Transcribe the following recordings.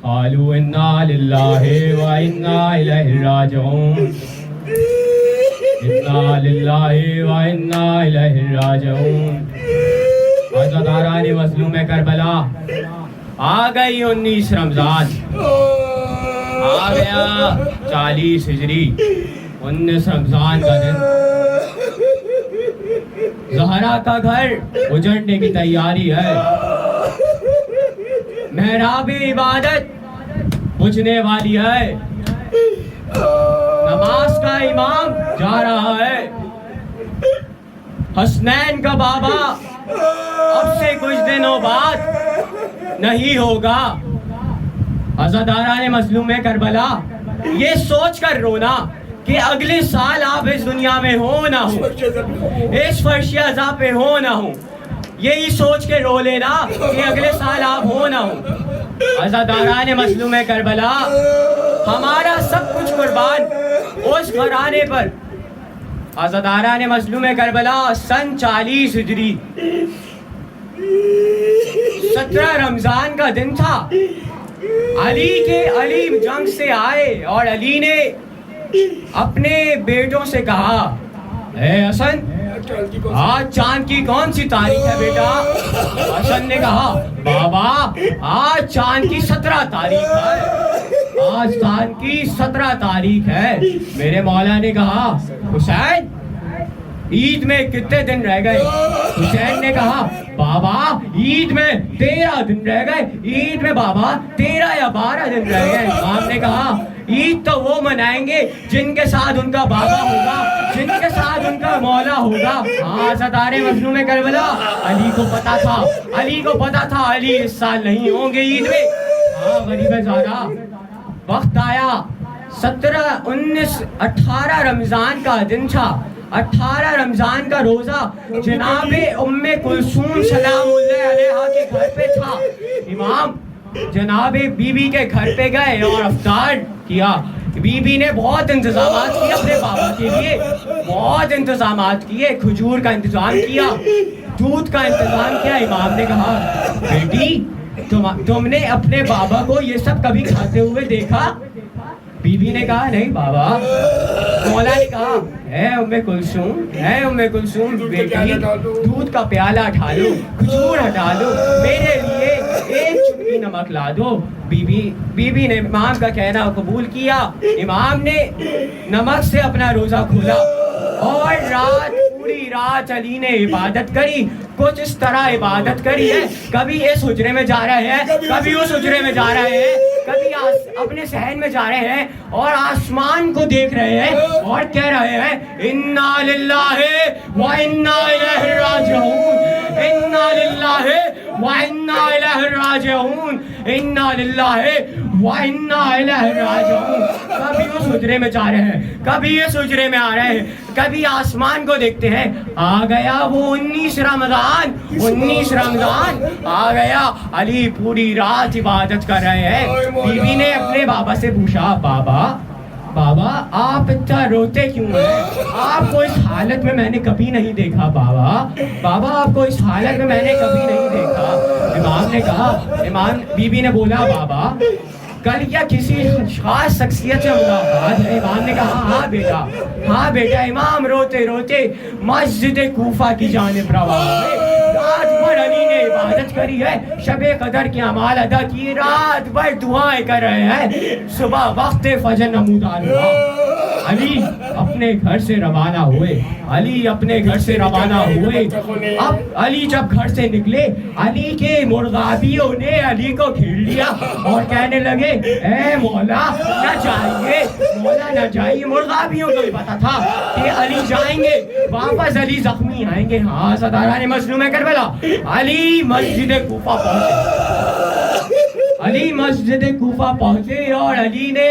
قالوا انا للہ و انا الیہ راجعون انا للہ و انا الیہ راجعون. عزاداران مظلوم کربلا آ گئی 19 رمضان، آ گیا 40 ہجری 19 رمضان کا دن. زہرا کا گھر اجڑنے کی تیاری ہے، محراب عبادت بجھنے والی ہے، نماز کا امام جا رہا ہے. حسنین کا بابا اب سے کچھ دنوں بعد نہیں ہوگا. عزاداران مظلوم کربلا یہ سوچ کر رونا کہ اگلے سال آپ اس دنیا میں ہو نہ ہو، اس فرش عزا پہ ہو نہ ہو، یہی سوچ کے رو لینا کہ اگلے سال آپ ہو نہ ہو. عزاداران مظلوم کربلا ہمارا سب کچھ قربان اس گھرانے پر. عزاداران مظلوم کربلا سن 40 ہجری 17 رمضان کا دن تھا. علی جنگ سے آئے اور علی نے اپنے بیٹوں سے کہا، اے حسن آج چاند کی کون سی تاریخ ہے بیٹا؟ حسن نے کہا، بابا آج چاند کی 17 تاریخ ہے، آج چاند کی 17 تاریخ ہے. میرے مولا نے کہا، حسین عید میں کتنے دن رہ گئے؟ حسین نے کہا، بابا عید میں 13 دن رہ گئے. عید میں بابا 13 یا 12 دن رہ گئے. امام نے کہا، عید تو وہ منائیں گے جن کے ساتھ ان کا بابا ہوگا، جن کے ساتھ ان کا مولا ہوگا. ہاں عزادارِ مظلوم کربلا علی کو پتا تھا علی اس سال نہیں ہوں گے عید میں. ہاں غریب زارا وقت آیا. 17 19 18 رمضان کا دن تھا. 18 رمضان کا روزہ جناب ام کلثوم سلام اللہ علیہا کے گھر پہ تھا. امام جناب بی بی کے گھر پہ گئے اور افطار کیا. بی بی نے بہت انتظامات کیے اپنے بابا کے لیے، بہت انتظامات کیے، کھجور کا انتظام کیا، دودھ کا انتظام کیا. امام نے کہا، بیٹی تم نے اپنے بابا کو یہ سب کبھی کھاتے ہوئے دیکھا؟ بی بی نے کہا، نہیں بابا. مولا نے کہا، اے ام کلثوم بیٹی دودھ کا پیالہ اٹھا لو، کھجور ہٹا لو، میرے لیے ایک چٹکی نمک لا دو. بی بی نے امام کا کہنا قبول کیا. امام نے نمک سے اپنا روزہ کھولا اور پوری رات علی نے عبادت کری. کچھ اس طرح عبادت کری ہے، کبھی اس حجرے میں جا رہے ہیں، کبھی اس حجرے میں جا رہے ہیں، کبھی اپنے صحن میں جا رہے ہیں اور آسمان کو دیکھ رہے ہیں اور کہہ رہے ہیں، انا للہ و انا الیہ راجعون، انا للہ و انا الیہ راجعون، انا للہ و انا الیہ راجعون. کبھی اس حجرے میں جا رہے ہیں، کبھی اس حجرے میں آ رہے ہیں، کبھی آسمان کو دیکھتے ہیں. آ گیا وہ 19 رمضان آ گیا. علی پوری رات عبادت کر رہے ہیں. بی بی نے اپنے بابا سے پوچھا، بابا آپ اتنا روتے کیوں ہیں؟ آپ کو اس حالت میں میں نے کبھی نہیں دیکھا. بابا آپ کو اس حالت میں میں نے کبھی نہیں دیکھا. امام نے کہا، بی بی نے بولا، بابا کل کیا کسی خاص شخصیت سے ملاقات ہے؟ امام نے کہا، ہاں بیٹا. امام روتے روتے مسجد کوفہ کی جانب رواں ہوئے. رات بھر علی نے عبادت کری ہے، شب قدر کی اعمال ادا کی، رات بھر دعائیں کر رہے ہیں. صبح وقت فجر نمودار ہوا. علی اپنے گھر سے روانہ ہوئے. اب علی جب گھر سے نکلے، علی کے مرغابیوں نے علی کو گھیر لیا اور کہنے لگے، اے مولا نہ جائیے. مرغابیوں کو بھی پتا تھا کہ علی جائیں گے واپس، علی زخمی آئیں گے. ہاں عزاداران مظلوم کربلا علی مسجد کوفہ پہنچے اور علی نے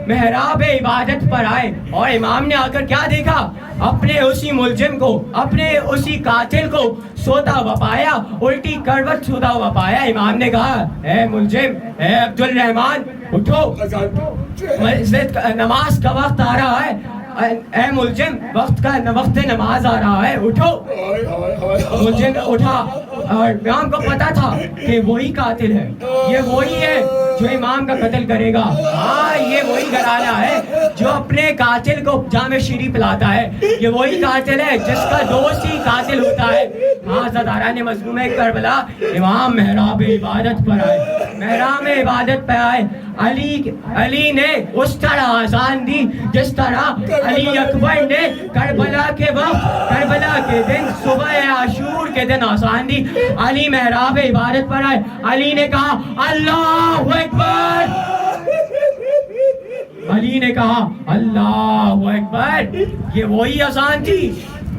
محراب عبادت پر آئے اور امام نے آ کر کیا دیکھا؟ اپنے اسی ملزم کو، اپنے اسی قاتل کو سوتا ہوا پایا، الٹی کروٹ سوتا ہوا پایا. امام نے کہا، اے ملزم، اے عبد الرحمان اٹھو، نماز کا وقت آ رہا ہے. اے ملزم وقت نماز آ رہا ہے، اٹھو. ملزم اٹھا اور امام کو پتا تھا کہ وہی قاتل ہے، یہ وہی ہے جو امام کا قتل کرے گا. ہاں یہ وہی گھرانہ ہے جو اپنے قاتل کو جام شیری پلاتا ہے. یہ وہی قاتل ہے جس کا دوست ہی قاتل ہوتا ہے. ہاں عزاداران مظلوم کربلا امام محراب عبادت پر آئے, محراب عبادت پہ آئے. علی نے اس طرح آزان دی جس طرح علی اکبر نے کربلا کے وقت, کربلا کے دن, صبح عاشور کے دن آزان دی. علی محراب عبادت پر آئے. علی نے کہا اللہ اکبر. علی نے کہا اللہ اکبر. یہ وہی اذان تھی,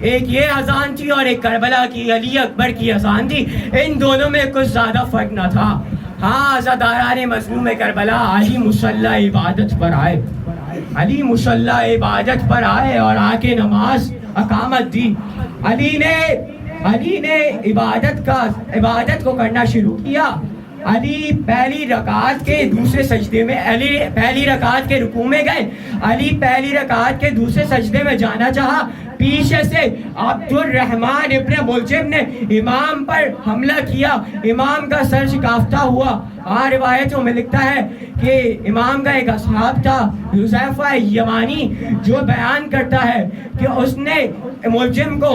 ایک یہ اذان تھی اور ایک کربلا کی علی اکبر کی اذان تھی. ان دونوں میں کچھ زیادہ فرق نہ تھا. ہاں عزاداران مظلوم کربلا علی مصلی عبادت پر آئے. علی مصلی عبادت پر آئے اور آ کے نماز اقامت دی. علی نے عبادت کو کرنا شروع کیا. علی پہلی رکعت کے دوسرے سجدے میں, علی پہلی رکعت کے رکوع میں گئے. علی پہلی رکعت کے دوسرے سجدے میں جانا چاہا. پیچھے سے عبد الرحمن ابن ملجم نے امام پر حملہ کیا. امام کا سر شکافتہ ہوا. روایتوں میں لکھتا ہے کہ امام کا ایک اصحاب تھا حذیفہ یمانی, جو بیان کرتا ہے کہ اس نے ملجم کو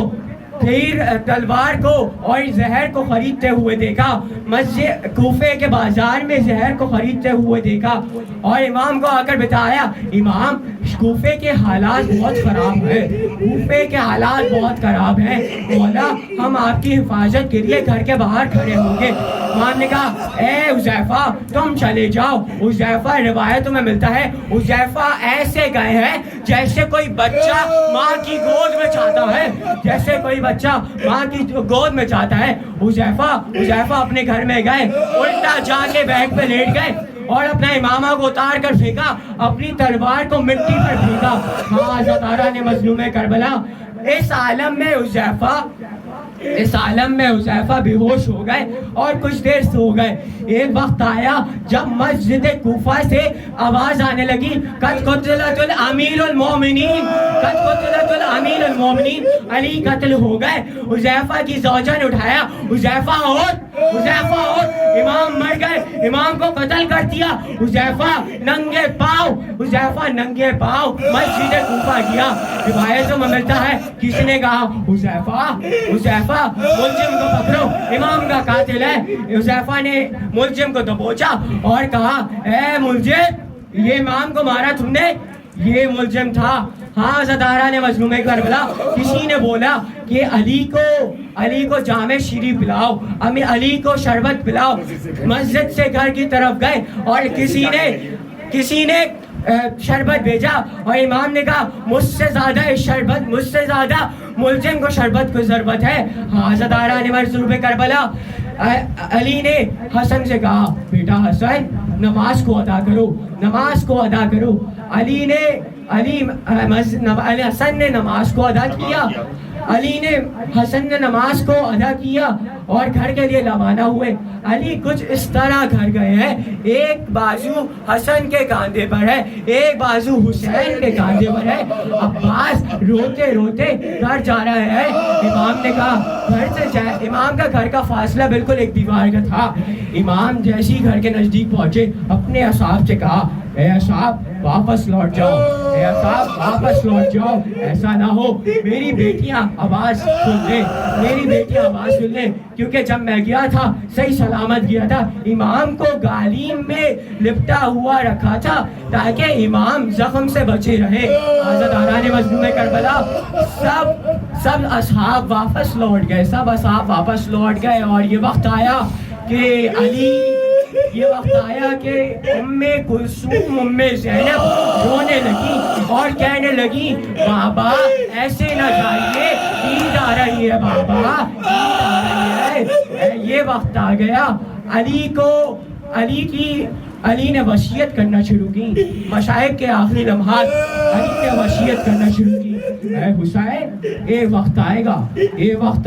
تلوار کو اور زہر کو خریدتے ہوئے دیکھا. مسجد کوفے کے بازار میں زہر کو خریدتے ہوئے دیکھا اور امام کو آ کر بتایا امام کوفے کے حالات بہت خراب ہیں, کوفے کے حالات بہت خراب ہیں, مولا ہم آپ کی حفاظت کے لیے گھر کے باہر کھڑے ہوں گے. امام نے کہا اے حذیفہ تم چلے جاؤ. حذیفہ روایتوں میں ملتا ہے حذیفہ ایسے گئے ہیں جیسے کوئی بچہ ماں کی گود میں چاہتا ہے, جیسے کوئی بچہ ماں کی گود میں چاہتا ہے. حذیفہ اپنے گھر میں گئے, الٹا جا کے بیگ پہ لیٹ گئے اور اپنا امامہ کو اتار کر پھینکا, اپنی تلوار کو مٹی پر پھینکا. ہاں عزاداران مظلوم کربلا اس عالم میں حذیفہ بے ہوش ہو گئے اور کچھ دیر سو گئے. ایک وقت آیا جب مسجد کوفہ سے آواز آنے لگی قد قتلت الامیر المومنین, قد قتلت الامیر المومنین, علی قتل ہو گئے. حذیفہ کی زوجہ نے اٹھایا حذیفہ اٹھ, امام مر گئے, امام کو قتل کر دیا. حذیفہ ننگے پاؤں مسجد کوفہ گیا. روایتوں میں ملتا ہے کسی نے کہا حذیفہ ملزم کو پکڑو, امام کا قاتل ہے. حذیفہ نے ملزم کو دبوچا اور کہا اے ملزم یہ امام کو مارا تم نے, یہ ملزم تھا. ہاں عزاداران مظلوم کربلا کسی نے بولا کہ علی کو جام شیری پلاؤ, علی کو شربت پلاؤ. مسجد سے گھر کی طرف گئے اور کسی نے شربت بھیجا اور امام نے کہا مجھ سے زیادہ ملزم کو شربت کی ضرورت ہے. ہاں عزاداران مظلوم کربلا علی نے حسن سے کہا بیٹا حسن نماز کو ادا کرو. حسن نے نماز کو ادا کیا. حسن نے نماز کو ادا کیا اور گھر کے لیے روانہ ہوئے. علی کچھ اس طرح گھر گئے ہیں, ایک بازو حسن کے کاندھے پر ہے, ایک بازو حسین کے کاندھے پر ہے. عباس روتے روتے گھر جا رہے ہیں. امام نے کہا گھر سے جائے. امام کا گھر کا فاصلہ بالکل ایک دیوار کا تھا. امام جیسی گھر کے نزدیک پہنچے اپنے اصحاب سے کہا اے اصحاب واپس لوٹ جاؤ, ایسا نہ ہو میری بیٹیاں آواز سن لیں, کیونکہ جب میں گیا تھا صحیح سلامت گیا تھا. امام کو غالیم میں لپٹا ہوا رکھا تھا تاکہ امام زخم سے بچے رہے. عزاداران مظلوم کربلا سب اصحاب واپس لوٹ گئے اور یہ وقت آیا کہ ام کلثوم ام زینب رونے لگی اور کہنے لگی بابا ایسے نہ جائیے, عید آ رہی ہے بابا, عید آ رہی ہے. یہ وقت آ گیا علی نے وصیت کرنا شروع کی. مشائخ کے آخری لمحات علی نے وصیت کرنا شروع کی. اے حسین یہ وقت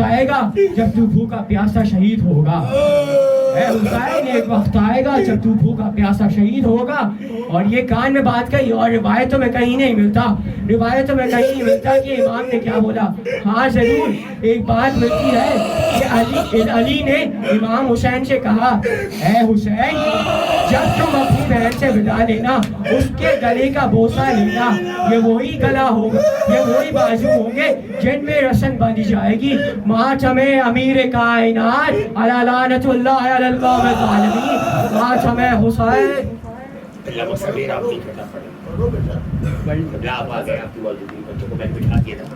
آئے گا جب تو بھوکا پیاسا شہید ہوگا. اے حسین ایک وقت آئے گا جب تو بھوکا پیاسا شہید ہوگا. اور یہ کان میں بات کہی اور روایتوں میں کہیں نہیں ملتا کہ امام نے کیا بولا. ہاں ضرور ایک بات ملتی ہے کہ علی نے امام حسین سے کہا اے حسین جب تم اپنی بہن سے ودا لینا اس کے گلے کا بوسہ لینا، یہ وہی گلا ہوگا، یہ وہی بازو ہوں گے جن میں رسن باندھی جائے گی ماتم امیر کائنات علی لعنت اللہ علی القوم الظالمین، ماتم حسین. اللہ مسئلہ آپ نہیں کرنا پڑے. آپ آ گئے، آپ کی والدین بچوں کو میں بٹھا کے رہا.